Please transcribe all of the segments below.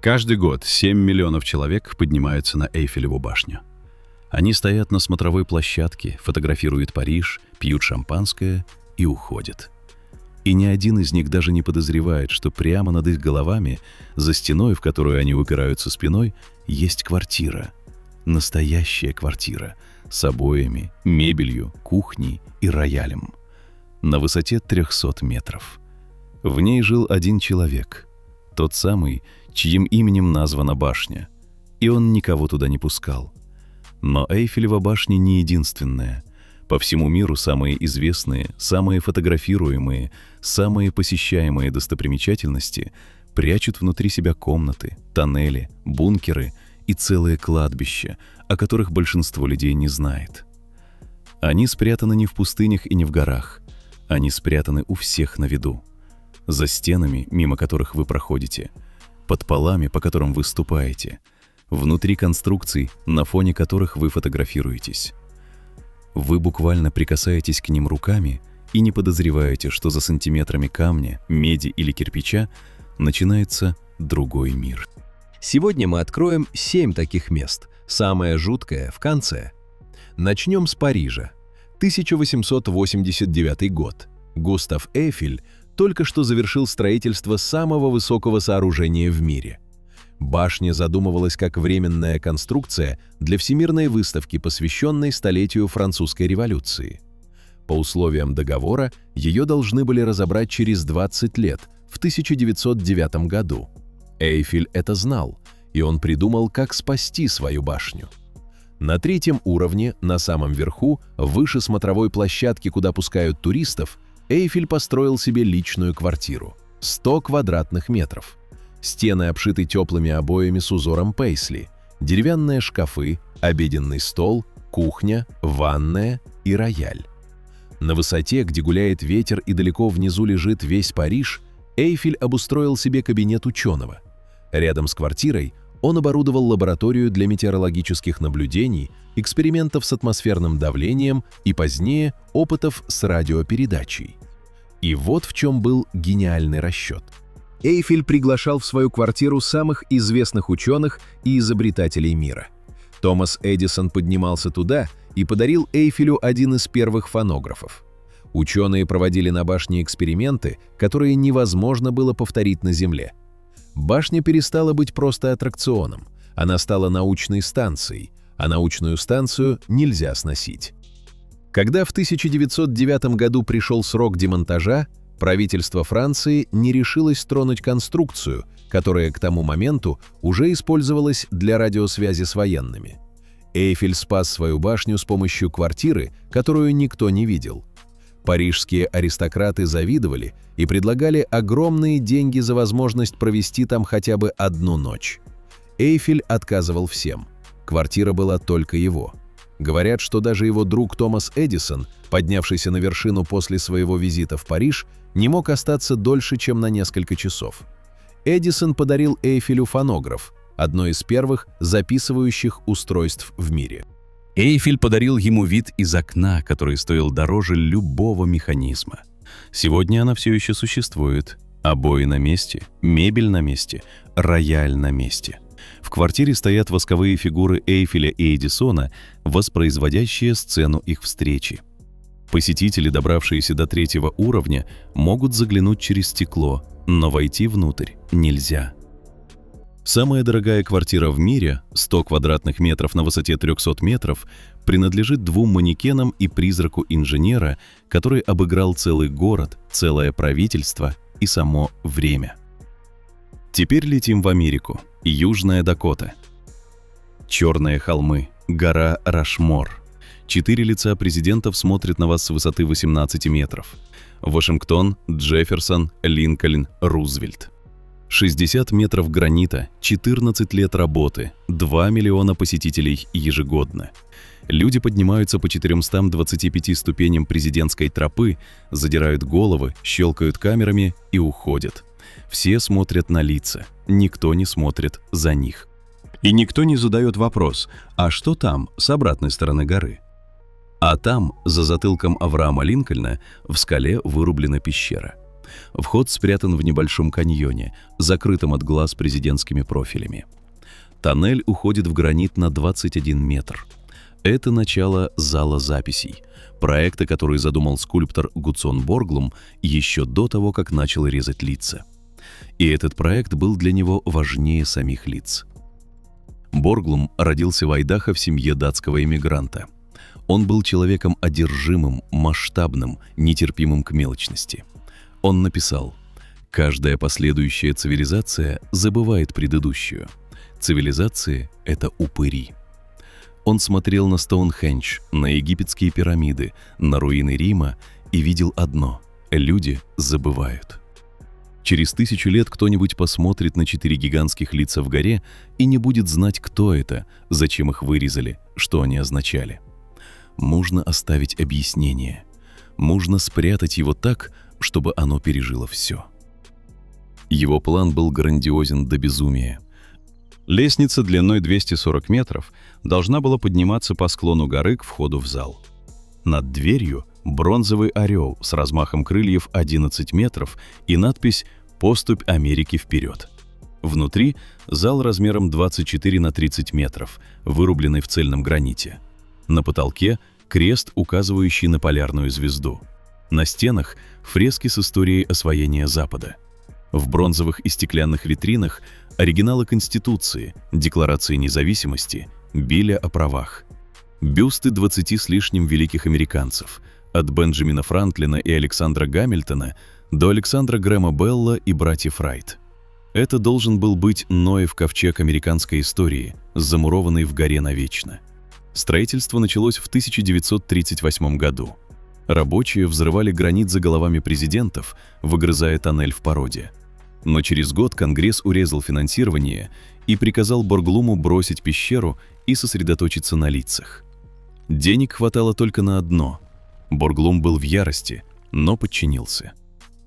Каждый год 7 миллионов человек поднимаются на Эйфелеву башню. Они стоят на смотровой площадке, фотографируют Париж, пьют шампанское и уходят. И ни один из них даже не подозревает, что прямо над их головами, за стеной, в которую они упираются спиной, есть квартира. Настоящая квартира с обоями, мебелью, кухней и роялем. На высоте 300 метров. В ней жил один человек. Тот самый, чьим именем названа башня. И он никого туда не пускал. Но Эйфелева башня не единственная. По всему миру самые известные, самые фотографируемые, самые посещаемые достопримечательности прячут внутри себя комнаты, тоннели, бункеры и целые кладбища, о которых большинство людей не знает. Они спрятаны не в пустынях и не в горах. Они спрятаны у всех на виду. За стенами, мимо которых вы проходите, под полами, по которым вы ступаете, внутри конструкций, на фоне которых вы фотографируетесь. Вы буквально прикасаетесь к ним руками и не подозреваете, что за сантиметрами камня, меди или кирпича начинается другой мир. Сегодня мы откроем 7 таких мест, самое жуткое в конце. Начнем с Парижа. 1889 год. Густав Эйфель только что завершил строительство самого высокого сооружения в мире. Башня задумывалась как временная конструкция для всемирной выставки, посвященной столетию Французской революции. По условиям договора ее должны были разобрать через 20 лет, в 1909 году. Эйфель это знал, и он придумал, как спасти свою башню. На 3-м уровне, на самом верху, выше смотровой площадки, куда пускают туристов, Эйфель построил себе личную квартиру – 100 квадратных метров. Стены обшиты теплыми обоями с узором пейсли, деревянные шкафы, обеденный стол, кухня, ванная и рояль. На высоте, где гуляет ветер и далеко внизу лежит весь Париж, Эйфель обустроил себе кабинет ученого. Рядом с квартирой он оборудовал лабораторию для метеорологических наблюдений, экспериментов с атмосферным давлением и позднее опытов с радиопередачей. И вот в чем был гениальный расчет. Эйфель приглашал в свою квартиру самых известных ученых и изобретателей мира. Томас Эдисон поднимался туда и подарил Эйфелю один из первых фонографов. Ученые проводили на башне эксперименты, которые невозможно было повторить на Земле. Башня перестала быть просто аттракционом, она стала научной станцией, а научную станцию нельзя сносить. Когда в 1909 году пришел срок демонтажа, правительство Франции не решилось тронуть конструкцию, которая к тому моменту уже использовалась для радиосвязи с военными. Эйфель спас свою башню с помощью квартиры, которую никто не видел. Парижские аристократы завидовали и предлагали огромные деньги за возможность провести там хотя бы одну ночь. Эйфель отказывал всем. Квартира была только его. Говорят, что даже его друг Томас Эдисон, поднявшийся на вершину после своего визита в Париж, не мог остаться дольше, чем на несколько часов. Эдисон подарил Эйфелю фонограф, одно из первых записывающих устройств в мире. Эйфель подарил ему вид из окна, который стоил дороже любого механизма. Сегодня она все еще существует. Обои на месте, мебель на месте, рояль на месте. В квартире стоят восковые фигуры Эйфеля и Эдисона, воспроизводящие сцену их встречи. Посетители, добравшиеся до 3-го уровня, могут заглянуть через стекло, но войти внутрь нельзя. Самая дорогая квартира в мире, 100 квадратных метров на высоте 300 метров, принадлежит 2 манекенам и призраку инженера, который обыграл целый город, целое правительство и само время. Теперь летим в Америку. Южная Дакота. Черные холмы, гора Рашмор. 4 лица президентов смотрят на вас с высоты 18 метров. Вашингтон, Джефферсон, Линкольн, Рузвельт. 60 метров гранита, 14 лет работы, 2 миллиона посетителей ежегодно. Люди поднимаются по 425 ступеням президентской тропы, задирают головы, щелкают камерами и уходят. Все смотрят на лица, никто не смотрит за них. И никто не задает вопрос, а что там, с обратной стороны горы? А там, за затылком Авраама Линкольна, в скале вырублена пещера. Вход спрятан в небольшом каньоне, закрытом от глаз президентскими профилями. Тоннель уходит в гранит на 21 метр. Это начало зала записей, проекта, который задумал скульптор Гудсон Борглум еще до того, как начал резать лица. И этот проект был для него важнее самих лиц. Борглум родился в Айдахо в семье датского эмигранта. Он был человеком одержимым, масштабным, нетерпимым к мелочности. Он написал: «Каждая последующая цивилизация забывает предыдущую. Цивилизации — это упыри». Он смотрел на Стоунхендж, на египетские пирамиды, на руины Рима и видел одно — люди забывают. Через 1000 лет кто-нибудь посмотрит на 4 гигантских лица в горе и не будет знать, кто это, зачем их вырезали, что они означали. Нужно оставить объяснение. Нужно спрятать его так, чтобы оно пережило все. Его план был грандиозен до безумия. Лестница длиной 240 метров должна была подниматься по склону горы к входу в зал. Над дверью бронзовый орел с размахом крыльев 11 метров и надпись «Поступь Америки вперед». Внутри зал размером 24 на 30 метров, вырубленный в цельном граните. На потолке крест, указывающий на полярную звезду. На стенах фрески с историей освоения Запада. В бронзовых и стеклянных витринах оригиналы Конституции, Декларации независимости, Билля о правах. Бюсты 20 с лишним великих американцев, от Бенджамина Франклина и Александра Гамильтона до Александра Грэма Белла и братьев Райт. Это должен был быть Ноев ковчег американской истории, замурованный в горе навечно. Строительство началось в 1938 году. Рабочие взрывали гранит за головами президентов, выгрызая тоннель в породе. Но через год Конгресс урезал финансирование и приказал Борглуму бросить пещеру и сосредоточиться на лицах. Денег хватало только на одно. Борглум был в ярости, но подчинился.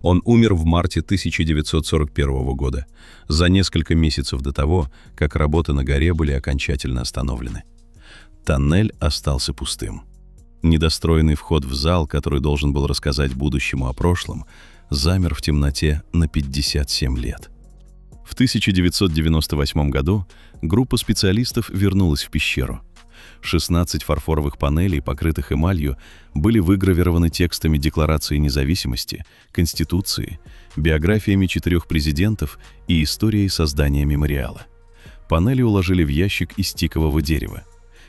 Он умер в марте 1941 года, за несколько месяцев до того, как работы на горе были окончательно остановлены. Тоннель остался пустым. Недостроенный вход в зал, который должен был рассказать будущему о прошлом, замер в темноте на 57 лет. В 1998 году группа специалистов вернулась в пещеру. 16 фарфоровых панелей, покрытых эмалью, были выгравированы текстами Декларации независимости, Конституции, биографиями 4 президентов и историей создания мемориала. Панели уложили в ящик из тикового дерева.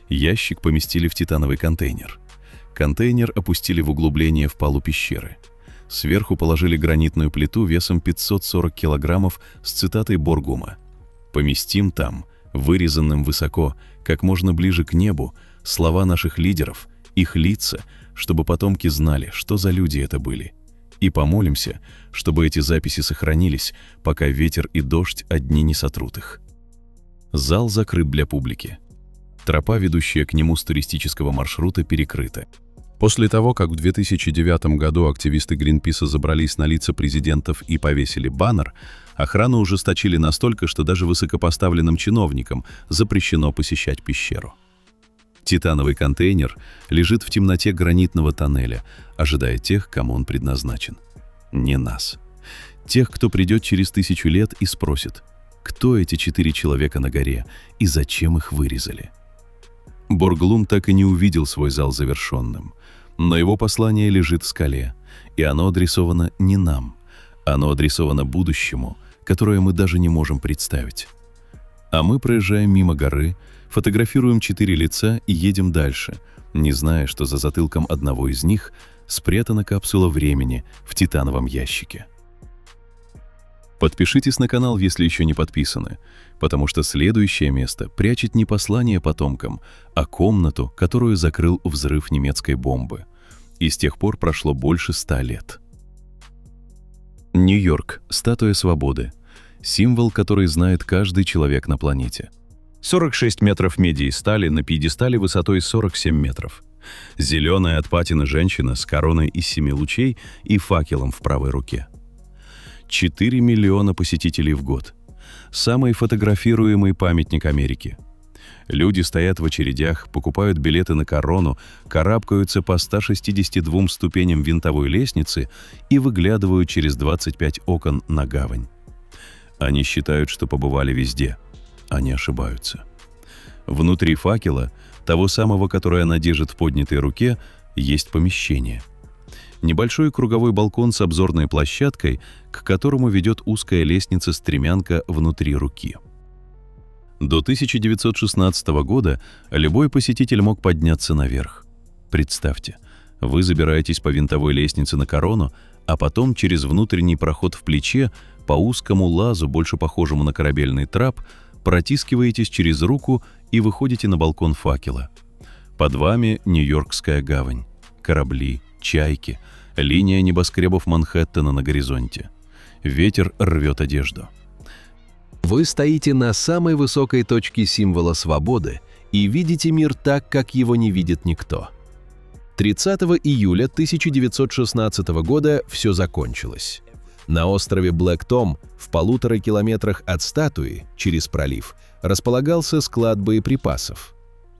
Ящик поместили в титановый контейнер. Контейнер опустили в углубление в полу пещеры. Сверху положили гранитную плиту весом 540 килограммов с цитатой Борглума: «Поместим там, вырезанным высоко, как можно ближе к небу, слова наших лидеров, их лица, чтобы потомки знали, что за люди это были. И помолимся, чтобы эти записи сохранились, пока ветер и дождь одни не сотрут их». Зал закрыт для публики. Тропа, ведущая к нему с туристического маршрута, перекрыта. После того, как в 2009 году активисты Гринписа забрались на лица президентов и повесили баннер, охрану ужесточили настолько, что даже высокопоставленным чиновникам запрещено посещать пещеру. Титановый контейнер лежит в темноте гранитного тоннеля, ожидая тех, кому он предназначен. Не нас. Тех, кто придет через 1000 лет и спросит, кто эти 4 человека на горе и зачем их вырезали. Борглум так и не увидел свой зал завершенным, но его послание лежит в скале, и оно адресовано не нам, оно адресовано будущему, которое мы даже не можем представить. А мы проезжаем мимо горы, фотографируем 4 лица и едем дальше, не зная, что за затылком одного из них спрятана капсула времени в титановом ящике. Подпишитесь на канал, если еще не подписаны, потому что следующее место прячет не послание потомкам, а комнату, которую закрыл взрыв немецкой бомбы. И с тех пор прошло больше 100 лет. Нью-Йорк. Статуя свободы. Символ, который знает каждый человек на планете. 46 метров меди и стали на пьедестале высотой 47 метров. Зеленая от патины женщина с короной из 7 лучей и факелом в правой руке. 4 миллиона посетителей в год. Самый фотографируемый памятник Америки. Люди стоят в очередях, покупают билеты на корону, карабкаются по 162 ступеням винтовой лестницы и выглядывают через 25 окон на гавань. Они считают, что побывали везде. Они ошибаются. Внутри факела, того самого, которое она держит в поднятой руке, есть помещение. Небольшой круговой балкон с обзорной площадкой, к которому ведет узкая лестница-стремянка внутри руки. До 1916 года любой посетитель мог подняться наверх. Представьте, вы забираетесь по винтовой лестнице на корону, а потом через внутренний проход в плече по узкому лазу, больше похожему на корабельный трап, протискиваетесь через руку и выходите на балкон факела. Под вами Нью-Йоркская гавань, корабли, чайки, линия небоскребов Манхэттена на горизонте. Ветер рвет одежду. Вы стоите на самой высокой точке символа свободы и видите мир так, как его не видит никто. 30 июля 1916 года все закончилось. На острове Блэк Том, в 1,5 километрах от статуи, через пролив, располагался склад боеприпасов.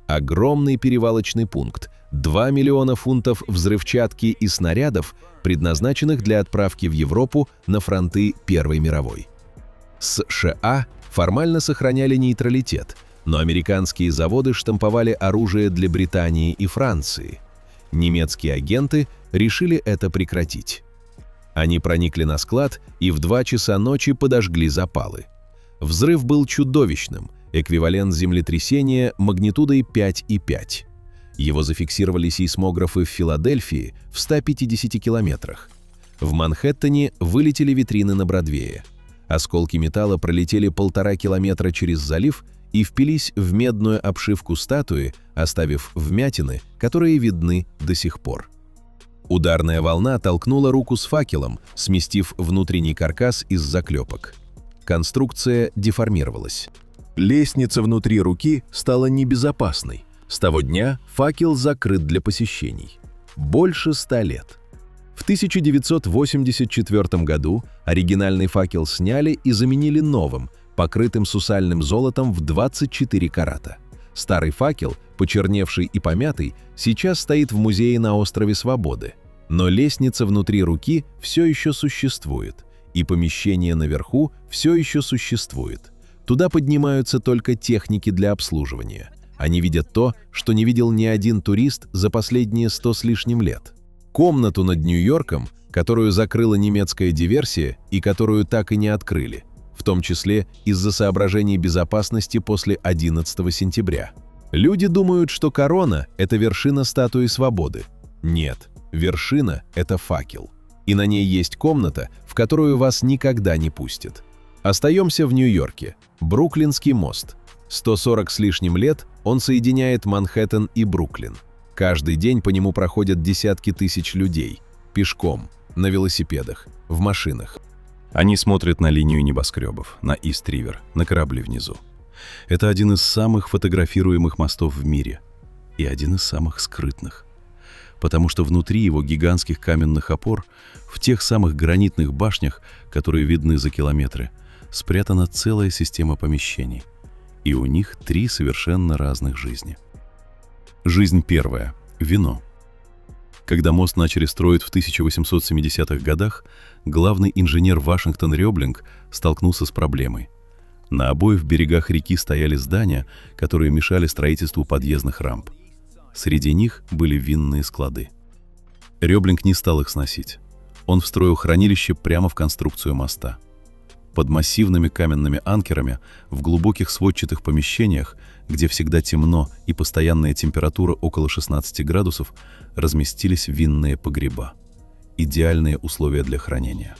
Огромный перевалочный пункт, 2 миллиона фунтов взрывчатки и снарядов, предназначенных для отправки в Европу на фронты Первой мировой. США формально сохраняли нейтралитет, но американские заводы штамповали оружие для Британии и Франции. Немецкие агенты решили это прекратить. Они проникли на склад и в 2 часа ночи подожгли запалы. Взрыв был чудовищным, эквивалент землетрясения магнитудой 5,5. Его зафиксировали сейсмографы в Филадельфии в 150 километрах. В Манхэттене вылетели витрины на Бродвее. Осколки металла пролетели 1,5 километра через залив и впились в медную обшивку статуи, оставив вмятины, которые видны до сих пор. Ударная волна толкнула руку с факелом, сместив внутренний каркас из заклепок. Конструкция деформировалась. Лестница внутри руки стала небезопасной. С того дня факел закрыт для посещений. Больше 100 лет. В 1984 году оригинальный факел сняли и заменили новым, покрытым сусальным золотом в 24 карата. Старый факел, почерневший и помятый, сейчас стоит в музее на острове Свободы. Но лестница внутри руки все еще существует, и помещение наверху все еще существует. Туда поднимаются только техники для обслуживания. Они видят то, что не видел ни один турист за последние 100 с лишним лет. Комнату над Нью-Йорком, которую закрыла немецкая диверсия и которую так и не открыли, в том числе из-за соображений безопасности после 11 сентября. Люди думают, что корона – это вершина статуи свободы. Нет, вершина – это факел. И на ней есть комната, в которую вас никогда не пустят. Остаемся в Нью-Йорке. Бруклинский мост. 140 с лишним лет он соединяет Манхэттен и Бруклин. Каждый день по нему проходят десятки тысяч людей. Пешком, на велосипедах, в машинах. Они смотрят на линию небоскребов, на Ист-Ривер, на корабли внизу. Это один из самых фотографируемых мостов в мире. И один из самых скрытных. Потому что внутри его гигантских каменных опор, в тех самых гранитных башнях, которые видны за километры, спрятана целая система помещений. И у них 3 совершенно разных жизни. Жизнь первая – вино. Когда мост начали строить в 1870-х годах, главный инженер Вашингтон Рёблинг столкнулся с проблемой. На обоих берегах реки стояли здания, которые мешали строительству подъездных рамп. Среди них были винные склады. Рёблинг не стал их сносить. Он встроил хранилище прямо в конструкцию моста. Под массивными каменными анкерами в глубоких сводчатых помещениях, где всегда темно и постоянная температура около 16 градусов, разместились винные погреба. Идеальные условия для хранения.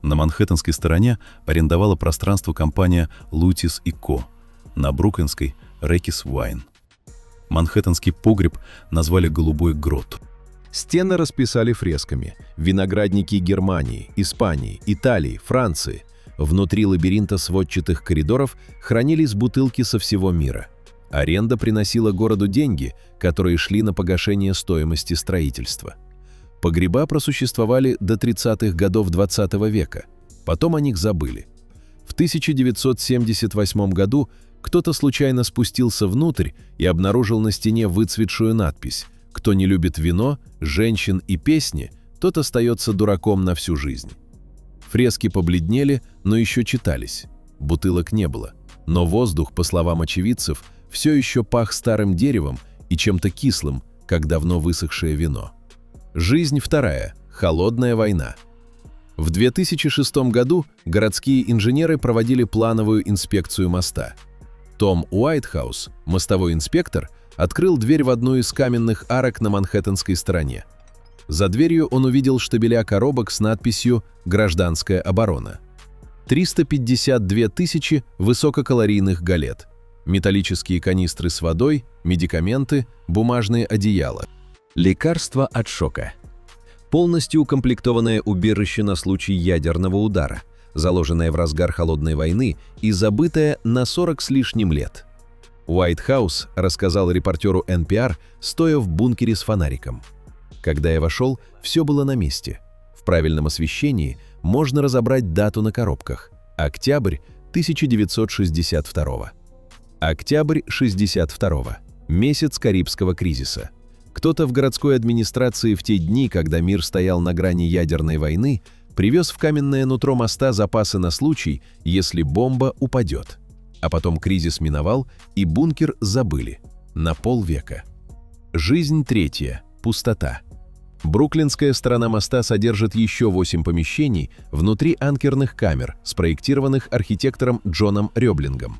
На манхэттенской стороне арендовала пространство компания Lutis & Co., на бруклинской – Rekis Wine. Манхэттенский погреб назвали «Голубой грот». Стены расписали фресками. Виноградники Германии, Испании, Италии, Франции. Внутри лабиринта сводчатых коридоров хранились бутылки со всего мира. Аренда приносила городу деньги, которые шли на погашение стоимости строительства. Погреба просуществовали до 30-х годов XX века. Потом о них забыли. В 1978 году Кто-то случайно спустился внутрь и обнаружил на стене выцветшую надпись: «Кто не любит вино, женщин и песни, тот остается дураком на всю жизнь». Фрески побледнели, но еще читались. Бутылок не было, но воздух, по словам очевидцев, все еще пах старым деревом и чем-то кислым, как давно высохшее вино. Жизнь вторая. Холодная война. В 2006 году городские инженеры проводили плановую инспекцию моста. Том Уайтхаус, мостовой инспектор, открыл дверь в одну из каменных арок на Манхэттенской стороне. За дверью он увидел штабеля коробок с надписью «Гражданская оборона». 352 тысячи высококалорийных галет, металлические канистры с водой, медикаменты, бумажные одеяла. Лекарство от шока. Полностью укомплектованное убежище на случай ядерного удара, заложенное в разгар холодной войны и забытое на 40 с лишним лет. Уайтхаус рассказал репортеру NPR, стоя в бункере с фонариком. Когда я вошел, все было на месте. В правильном освещении можно разобрать дату на коробках. Октябрь 1962. Октябрь 62. Месяц Карибского кризиса. Кто-то в городской администрации в те дни, когда мир стоял на грани ядерной войны, привез в каменное нутро моста запасы на случай, если бомба упадет. А потом кризис миновал, и бункер забыли. На полвека. Жизнь третья. Пустота. Бруклинская сторона моста содержит еще 8 помещений внутри анкерных камер, спроектированных архитектором Джоном Рёблингом.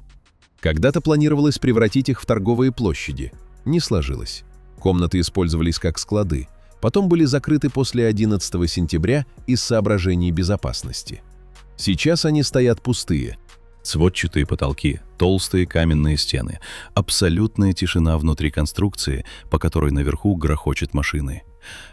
Когда-то планировалось превратить их в торговые площади. Не сложилось. Комнаты использовались как склады, потом были закрыты после 11 сентября из соображений безопасности. Сейчас они стоят пустые. Сводчатые потолки, толстые каменные стены, абсолютная тишина внутри конструкции, по которой наверху грохочут машины.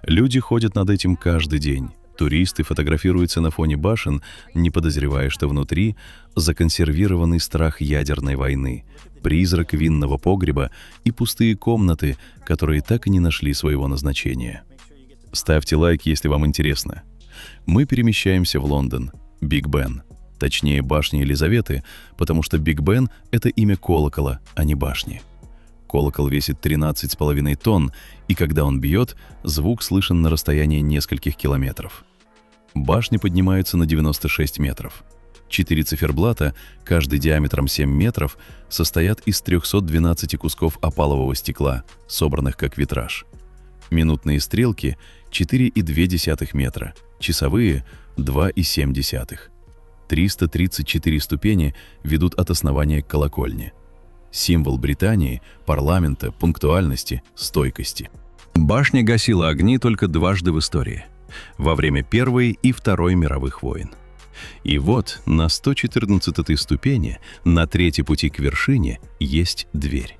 Люди ходят над этим каждый день. Туристы фотографируются на фоне башен, не подозревая, что внутри законсервированный страх ядерной войны, призрак винного погреба и пустые комнаты, которые так и не нашли своего назначения. Ставьте лайк, если вам интересно. Мы перемещаемся в Лондон, Биг Бен. Точнее, башни Елизаветы, потому что Биг Бен — это имя колокола, а не башни. Колокол весит 13,5 тонн, и когда он бьет, звук слышен на расстоянии нескольких километров. Башни поднимаются на 96 метров. 4 циферблата, каждый диаметром 7 метров, состоят из 312 кусков опалового стекла, собранных как витраж. Минутные стрелки — 4,2 метра, часовые — 2,7. 334 ступени ведут от основания к колокольне. Символ Британии, парламента, пунктуальности, стойкости. Башня гасила огни только дважды в истории – во время Первой и Второй мировых войн. И вот на 114-й ступени, на третьей пути к вершине, есть дверь.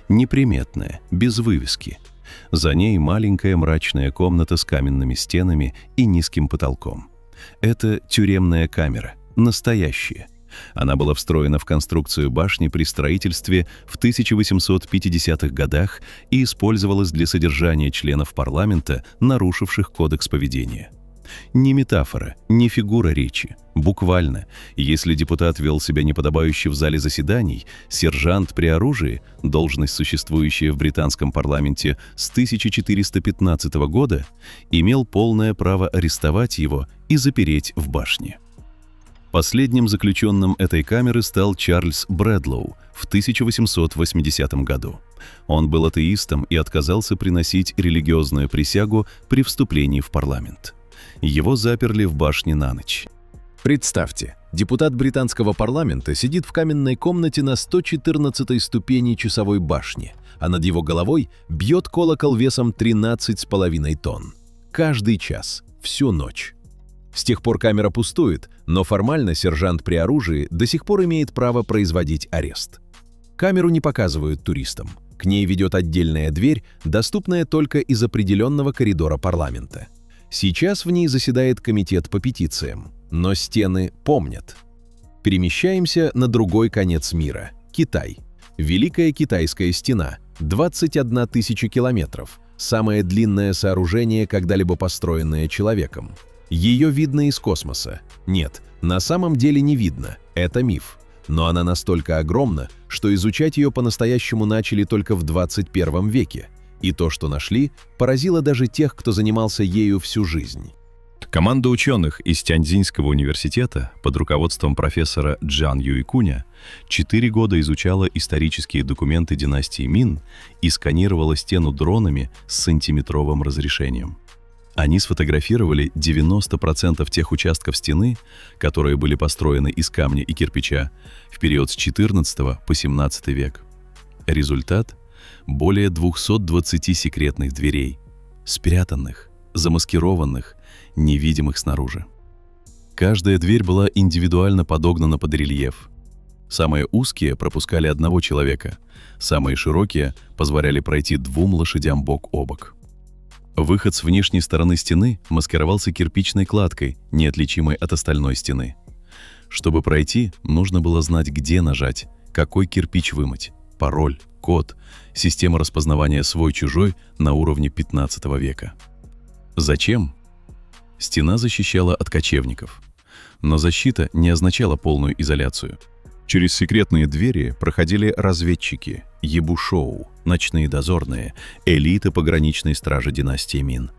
Неприметная, без вывески. За ней маленькая мрачная комната с каменными стенами и низким потолком. Это тюремная камера, настоящая. Она была встроена в конструкцию башни при строительстве в 1850-х годах и использовалась для содержания членов парламента, нарушивших кодекс поведения. Не метафора, не фигура речи. Буквально, если депутат вел себя неподобающе в зале заседаний, сержант при оружии, должность, существующая в британском парламенте с 1415 года, имел полное право арестовать его и запереть в башне. Последним заключенным этой камеры стал Чарльз Брэдлоу в 1880 году. Он был атеистом и отказался приносить религиозную присягу при вступлении в парламент. Его заперли в башне на ночь. Представьте, депутат британского парламента сидит в каменной комнате на 114-й ступени часовой башни, а над его головой бьет колокол весом 13,5 тонн. Каждый час, всю ночь. С тех пор камера пустует, но формально сержант при оружии до сих пор имеет право производить арест. Камеру не показывают туристам. К ней ведет отдельная дверь, доступная только из определенного коридора парламента. Сейчас в ней заседает комитет по петициям, но стены помнят. Перемещаемся на другой конец мира – Китай. Великая Китайская стена – 21 тысяча километров, самое длинное сооружение, когда-либо построенное человеком. Ее видно из космоса. Нет, на самом деле не видно, это миф. Но она настолько огромна, что изучать ее по-настоящему начали только в 21 веке, и то, что нашли, поразило даже тех, кто занимался ею всю жизнь. Команда ученых из Тяньцзинского университета под руководством профессора Джан Юйкуня 4 года изучала исторические документы династии Мин и сканировала стену дронами с сантиметровым разрешением. Они сфотографировали 90% тех участков стены, которые были построены из камня и кирпича в период с XIV по XVII век. Результат — более 220 секретных дверей, спрятанных, замаскированных, невидимых снаружи. Каждая дверь была индивидуально подогнана под рельеф. Самые узкие пропускали одного человека, самые широкие позволяли пройти 2 лошадям бок о бок. Выход с внешней стороны стены маскировался кирпичной кладкой, неотличимой от остальной стены. Чтобы пройти, нужно было знать, где нажать, какой кирпич вымыть, пароль, код, система распознавания свой-чужой на уровне 15 века. Зачем? Стена защищала от кочевников. Но защита не означала полную изоляцию. Через секретные двери проходили разведчики, ебушоу, ночные дозорные, элита пограничной стражи династии Мин.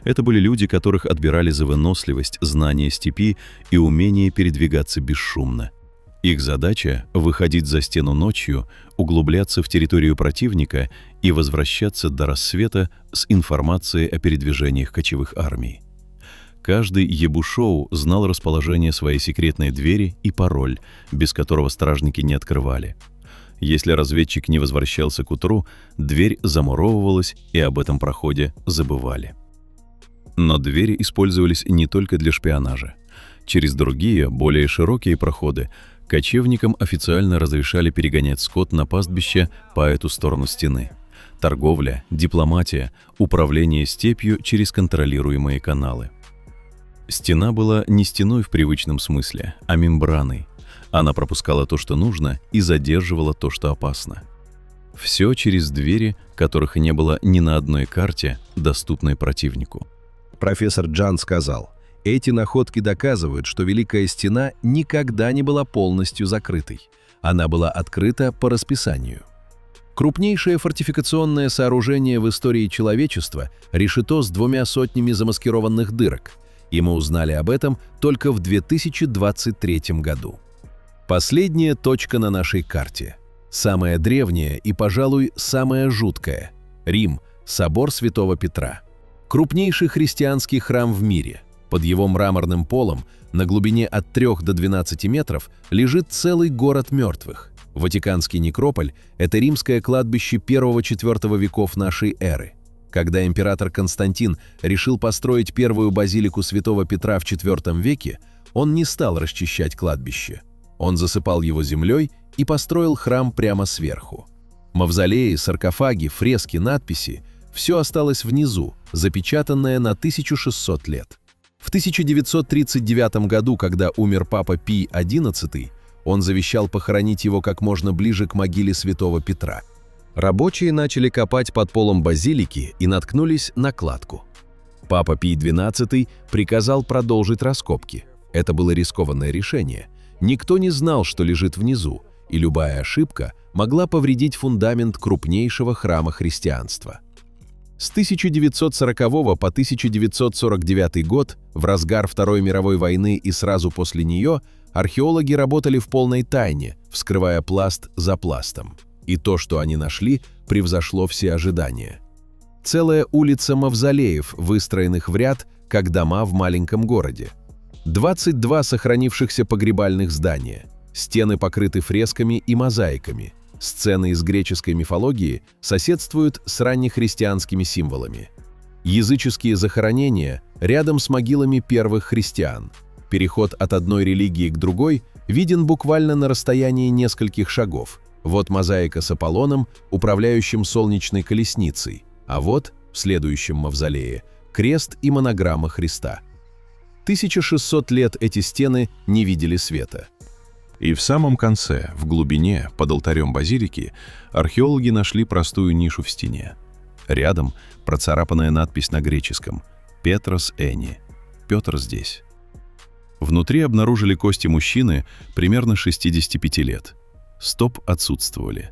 Это были люди, которых отбирали за выносливость, знание степи и умение передвигаться бесшумно. Их задача — выходить за стену ночью, углубляться в территорию противника и возвращаться до рассвета с информацией о передвижениях кочевых армий. Каждый ебушоу знал расположение своей секретной двери и пароль, без которого стражники не открывали. Если разведчик не возвращался к утру, дверь замуровывалась, и об этом проходе забывали. Но двери использовались не только для шпионажа. Через другие, более широкие проходы кочевникам официально разрешали перегонять скот на пастбище по эту сторону стены. Торговля, дипломатия, управление степью через контролируемые каналы. Стена была не стеной в привычном смысле, а мембраной. Она пропускала то, что нужно, и задерживала то, что опасно. Все через двери, которых не было ни на одной карте, доступной противнику. Профессор Джан сказал, эти находки доказывают, что Великая Стена никогда не была полностью закрытой. Она была открыта по расписанию. Крупнейшее фортификационное сооружение в истории человечества – решето с 200 замаскированных дырок. И мы узнали об этом только в 2023 году. Последняя точка на нашей карте. Самая древняя и, пожалуй, самая жуткая. Рим, собор Святого Петра. Крупнейший христианский храм в мире. Под его мраморным полом на глубине от 3 до 12 метров лежит целый город мертвых. Ватиканский некрополь – это римское кладбище 1-4 веков нашей эры. Когда император Константин решил построить первую базилику Святого Петра в IV веке, он не стал расчищать кладбище. Он засыпал его землей и построил храм прямо сверху. Мавзолеи, саркофаги, фрески, надписи – все осталось внизу, запечатанное на 1600 лет. В 1939 году, когда умер папа Пий XI, он завещал похоронить его как можно ближе к могиле Святого Петра. Рабочие начали копать под полом базилики и наткнулись на кладку. Папа Пий XII приказал продолжить раскопки. Это было рискованное решение. Никто не знал, что лежит внизу, и любая ошибка могла повредить фундамент крупнейшего храма христианства. С 1940 по 1949 год, в разгар Второй мировой войны и сразу после нее, археологи работали в полной тайне, вскрывая пласт за пластом. И то, что они нашли, превзошло все ожидания. Целая улица мавзолеев, выстроенных в ряд, как дома в маленьком городе. 22 сохранившихся погребальных здания. Стены покрыты фресками и мозаиками. Сцены из греческой мифологии соседствуют с раннехристианскими символами. Языческие захоронения рядом с могилами первых христиан. Переход от одной религии к другой виден буквально на расстоянии нескольких шагов. Вот мозаика с Аполлоном, управляющим солнечной колесницей, а вот, в следующем мавзолее, крест и монограмма Христа. 1600 лет эти стены не видели света. И в самом конце, в глубине, под алтарем базилики, археологи нашли простую нишу в стене. Рядом процарапанная надпись на греческом «Петрос Эни» – «Петр здесь». Внутри обнаружили кости мужчины примерно 65 лет. Стоп отсутствовали.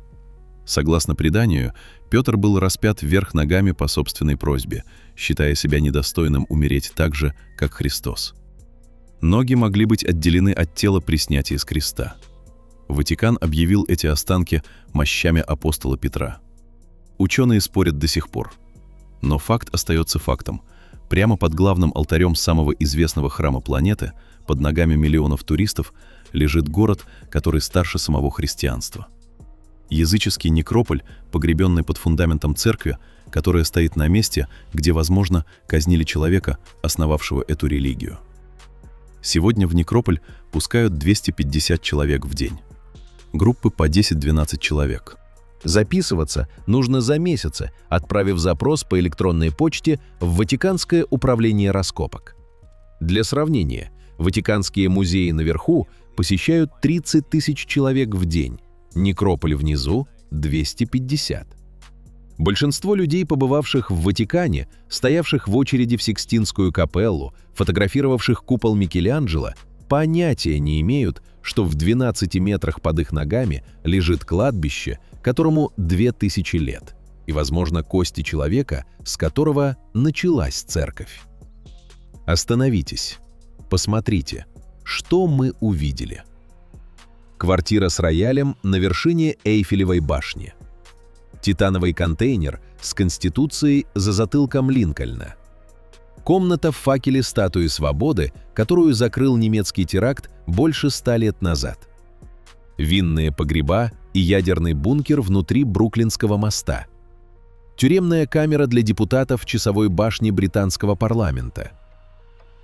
Согласно преданию, Петр был распят вверх ногами по собственной просьбе, считая себя недостойным умереть так же, как Христос. Ноги могли быть отделены от тела при снятии с креста. Ватикан объявил эти останки мощами апостола Петра. Ученые спорят до сих пор. Но факт остается фактом. Прямо под главным алтарем самого известного храма планеты, под ногами миллионов туристов, лежит город, который старше самого христианства. Языческий некрополь, погребенный под фундаментом церкви, которая стоит на месте, где, возможно, казнили человека, основавшего эту религию. Сегодня в некрополь пускают 250 человек в день. Группы по 10-12 человек. Записываться нужно за месяцы, отправив запрос по электронной почте в Ватиканское управление раскопок. Для сравнения, Ватиканские музеи наверху посещают 30 тысяч человек в день, некрополь внизу – 250. Большинство людей, побывавших в Ватикане, стоявших в очереди в Сикстинскую капеллу, фотографировавших купол Микеланджело, понятия не имеют, что в 12 метрах под их ногами лежит кладбище, которому 2000 лет, и, возможно, кости человека, с которого началась церковь. Остановитесь, посмотрите, что мы увидели. Квартира с роялем на вершине Эйфелевой башни. Титановый контейнер с Конституцией за затылком Линкольна. Комната в факеле статуи Свободы, которую закрыл немецкий теракт больше 100 лет назад. Винные погреба и ядерный бункер внутри Бруклинского моста. Тюремная камера для депутатов часовой башни британского парламента.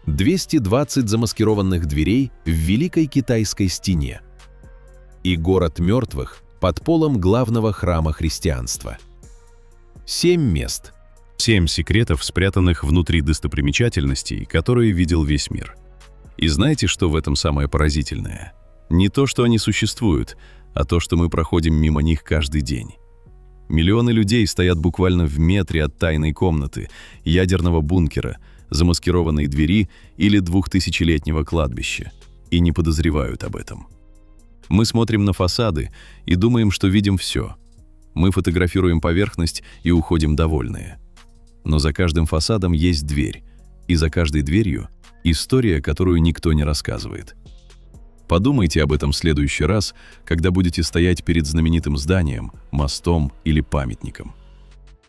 220 замаскированных дверей в Великой Китайской стене. И город мертвых под полом главного храма христианства. 7 мест. 7 секретов, спрятанных внутри достопримечательностей, которые видел весь мир. И знаете, что в этом самое поразительное? Не то, что они существуют, а то, что мы проходим мимо них каждый день. Миллионы людей стоят буквально в метре от тайной комнаты, ядерного бункера, замаскированной двери или 2000-летнего кладбища, и не подозревают об этом. Мы смотрим на фасады и думаем, что видим все. Мы фотографируем поверхность и уходим довольные. Но за каждым фасадом есть дверь, и за каждой дверью – история, которую никто не рассказывает. Подумайте об этом в следующий раз, когда будете стоять перед знаменитым зданием, мостом или памятником.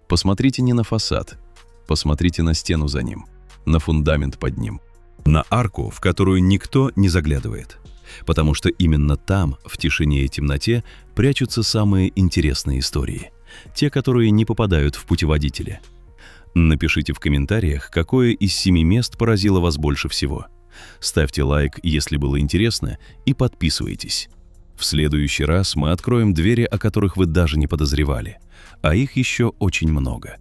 Посмотрите не на фасад, посмотрите на стену за ним, на фундамент под ним, на арку, в которую никто не заглядывает. Потому что именно там, в тишине и темноте, прячутся самые интересные истории. Те, которые не попадают в путеводители. Напишите в комментариях, какое из 7 мест поразило вас больше всего. Ставьте лайк, если было интересно, и подписывайтесь. В следующий раз мы откроем двери, о которых вы даже не подозревали. А их еще очень много.